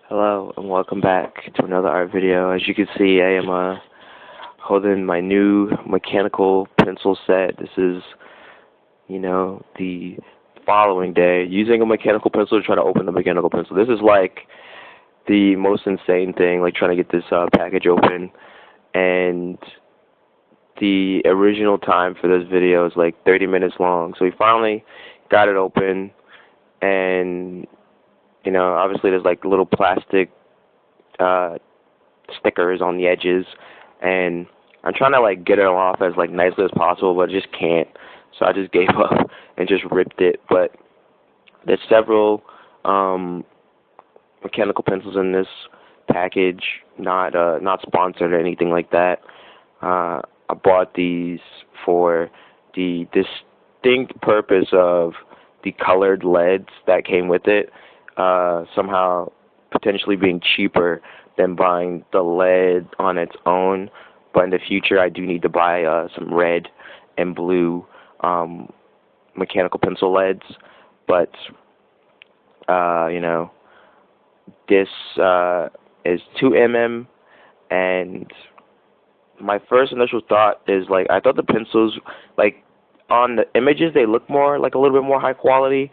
Hello and welcome back to another art video. As you can see, I am holding my new mechanical pencil set. This is, the following day, using a mechanical pencil to try to open the mechanical pencil. This is like the most insane thing, like trying to get this package open. And the original time for this video is like 30 minutes long. So we finally got it open, and obviously there's like little plastic uh, stickers on the edges, and I'm trying to like get it off as like nicely as possible, but I just can't. So I just gave up and just ripped it. But there's several mechanical pencils in this package, not sponsored or anything like that. I bought these for the distinct purpose of the colored leads that came with it, somehow potentially being cheaper than buying the lead on its own. But in the future, I do need to buy some red and blue mechanical pencil leads. But this is 2 mm, and my first initial thought is like I thought the pencils, like on the images, they look more like a little bit more high quality,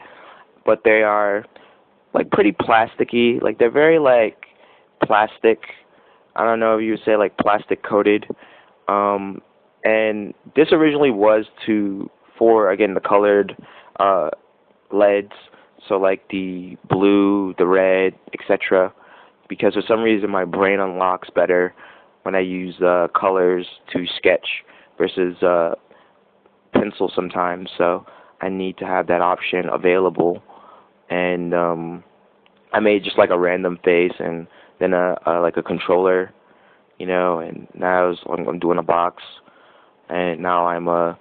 but they are like pretty plasticky. Like they're very like plastic. I don't know if you would say like plastic coated. And this originally was for again the colored leads, so like the blue, the red, etc. Because for some reason my brain unlocks better when I use colors to sketch versus pencil sometimes. So I need to have that option available. And I made just like a random face and then like a controller, and now I'm doing a box, and now I'm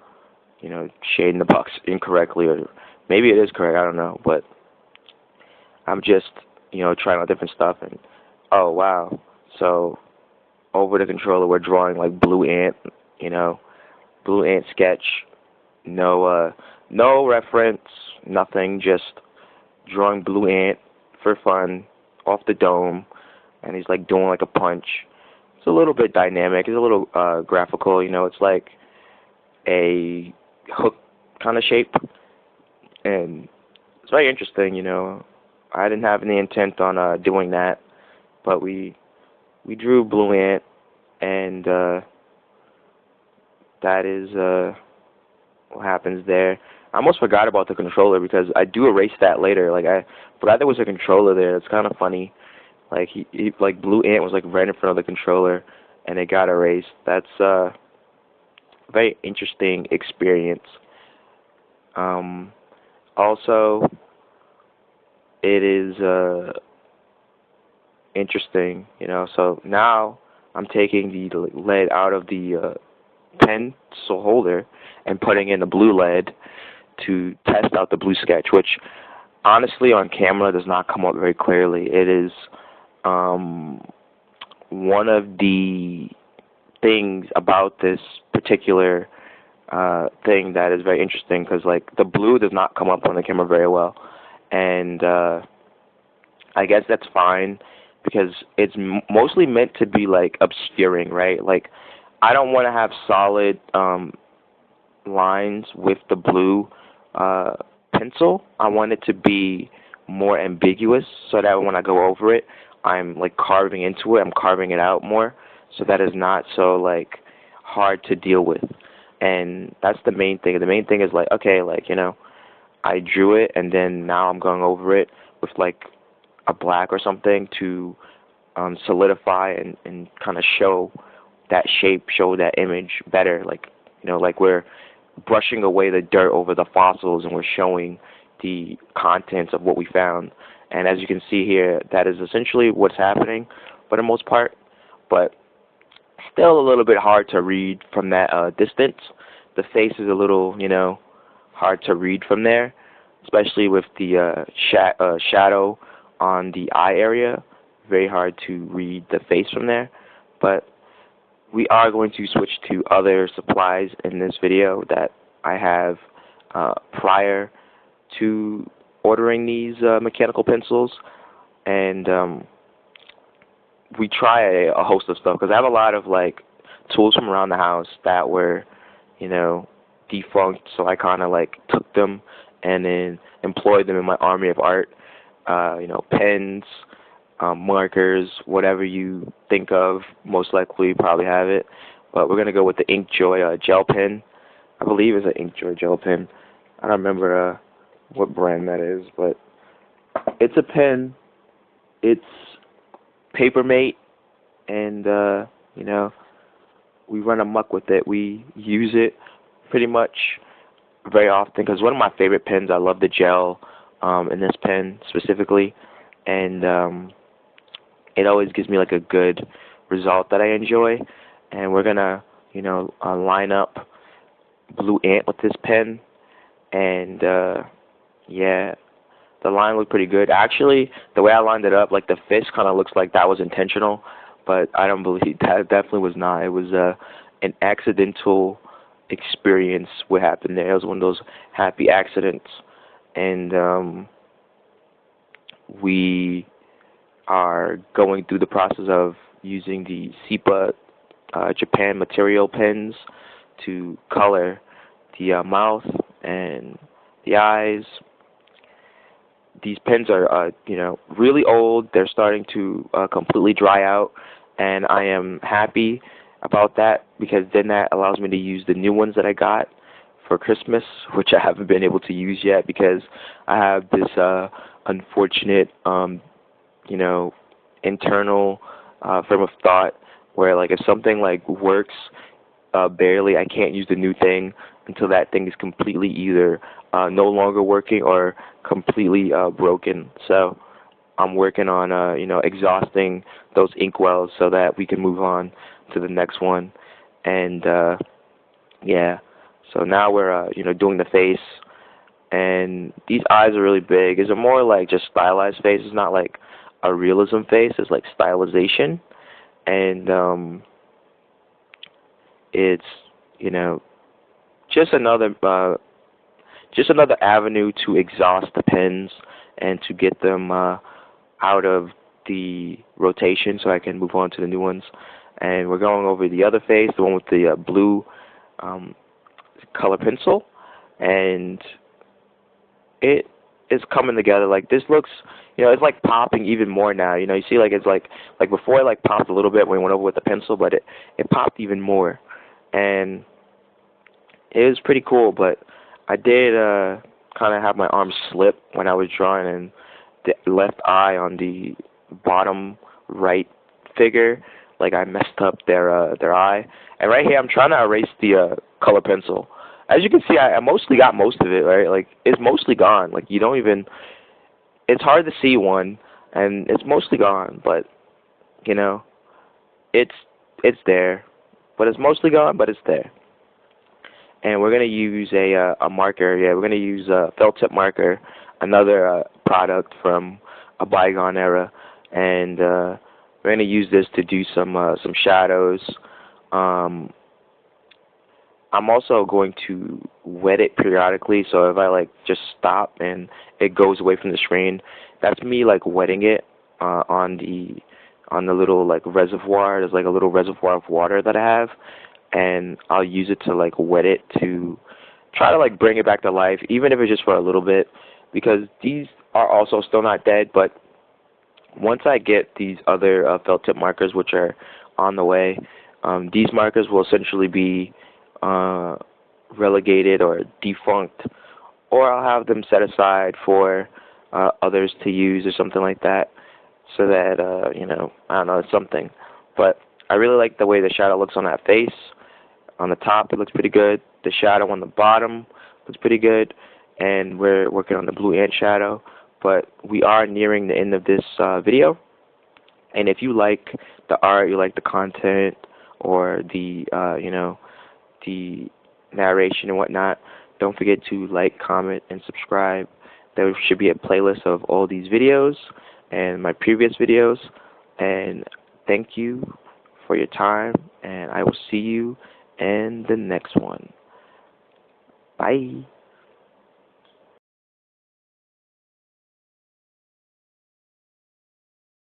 shading the box incorrectly, or maybe it is correct, I don't know, but I'm just trying out different stuff. And oh wow, so over the controller we're drawing like blue ant, blue ant sketch, no reference, nothing, just drawing blue ant for fun off the dome, and he's like doing like a punch. It's a little bit dynamic. It's a little graphical. It's like a hook kind of shape, and it's very interesting. I didn't have any intent on doing that, but we drew blue ant, and that is what happens there. I almost forgot about the controller because I do erase that later. Like I forgot there was a controller there. It's kind of funny. Like he like blue ant was like right in front of the controller, and it got erased. That's a very interesting experience. Also, it is interesting, So now I'm taking the lead out of the pencil holder and putting in the blue lead to test out the blue sketch, which honestly on camera does not come up very clearly. It is one of the things about this particular thing that is very interesting, because like the blue does not come up on the camera very well, and I guess that's fine because it's mostly meant to be like obscuring, right? Like I don't want to have solid lines with the blue pencil. I want it to be more ambiguous so that when I go over it, I'm like carving into it. I'm carving it out more, so that is not so like hard to deal with. And that's the main thing. The main thing is like, okay, like I drew it, and then now I'm going over it with like a black or something to solidify and kind of show that shape, show that image better. Like like we're brushing away the dirt over the fossils, and we're showing the contents of what we found. And as you can see here, that is essentially what's happening for the most part, but still a little bit hard to read from that distance. The face is a little, hard to read from there, especially with the shadow on the eye area. Very hard to read the face from there. But we are going to switch to other supplies in this video that I have prior to ordering these mechanical pencils, and we try a host of stuff because I have a lot of like tools from around the house that were, you know, defunct. So I kind of like took them and then employed them in my army of art. You know, pens, markers, whatever you think of. Most likely, you probably have it. But we're gonna go with the Inkjoy gel pen. I believe it's an Inkjoy gel pen. I don't remember what brand that is, but it's a pen. It's Papermate, and you know, we run amok with it. We use it pretty much very often because one of my favorite pens. I love the gel in this pen specifically, and it always gives me like a good result that I enjoy. And we're gonna, you know, line up Blue Ant with this pen, and yeah, the line looked pretty good. Actually, the way I lined it up, like the fist kind of looks like that was intentional, but I don't believe that. It definitely was not. It was an accidental experience. What happened there? It was one of those happy accidents, and we are going through the process of using the SEPA Japan material pens to color the mouth and the eyes. These pens are, you know, really old. They're starting to completely dry out, and I am happy about that because then that allows me to use the new ones that I got for Christmas, which I haven't been able to use yet because I have this unfortunate, you know, internal frame of thought where, like, if something like works barely, I can't use the new thing until that thing is completely either no longer working or completely broken. So I'm working on you know, exhausting those inkwells so that we can move on to the next one. And yeah, so now we're you know, doing the face, and these eyes are really big. It's a more like just stylized face. It's not like a realism face. It's like stylization, and it's, you know, just another avenue to exhaust the pens and to get them out of the rotation so I can move on to the new ones. And we're going over the other face, the one with the blue color pencil, and it is coming together. Like, this looks, you know, it's like popping even more now. You know, you see, like, it's like before it like popped a little bit when we went over with the pencil, but it popped even more, and it was pretty cool. But I did kind of have my arm slip when I was drawing, and the left eye on the bottom right figure, like, I messed up their eye. And right here, I'm trying to erase the color pencil. As you can see, I mostly got most of it, right? Like, it's mostly gone. Like, you don't even, it's hard to see one, and it's mostly gone, but, you know, it's there. But it's mostly gone, but it's there. And we're going to use a marker. Yeah, we're going to use a felt tip marker, another product from a bygone era. And we're going to use this to do some shadows. I'm also going to wet it periodically, so if I like just stop and it goes away from the screen, that's me like wetting it on the little like reservoir. There's like a little reservoir of water that I have, and I'll use it to like wet it to try to like bring it back to life, even if it's just for a little bit, because these are also still not dead. But once I get these other felt tip markers, which are on the way, these markers will essentially be relegated or defunct, or I'll have them set aside for others to use or something like that, so that you know, I don't know, it's something. But I really like the way the shadow looks on that face. On the top, it looks pretty good. The shadow on the bottom looks pretty good, and we're working on the blue ant shadow. But we are nearing the end of this video, and if you like the art, you like the content, or the you know, the narration and whatnot, don't forget to like, comment, and subscribe. There should be a playlist of all these videos and my previous videos. And thank you for your time, and I will see you in the next one. Bye.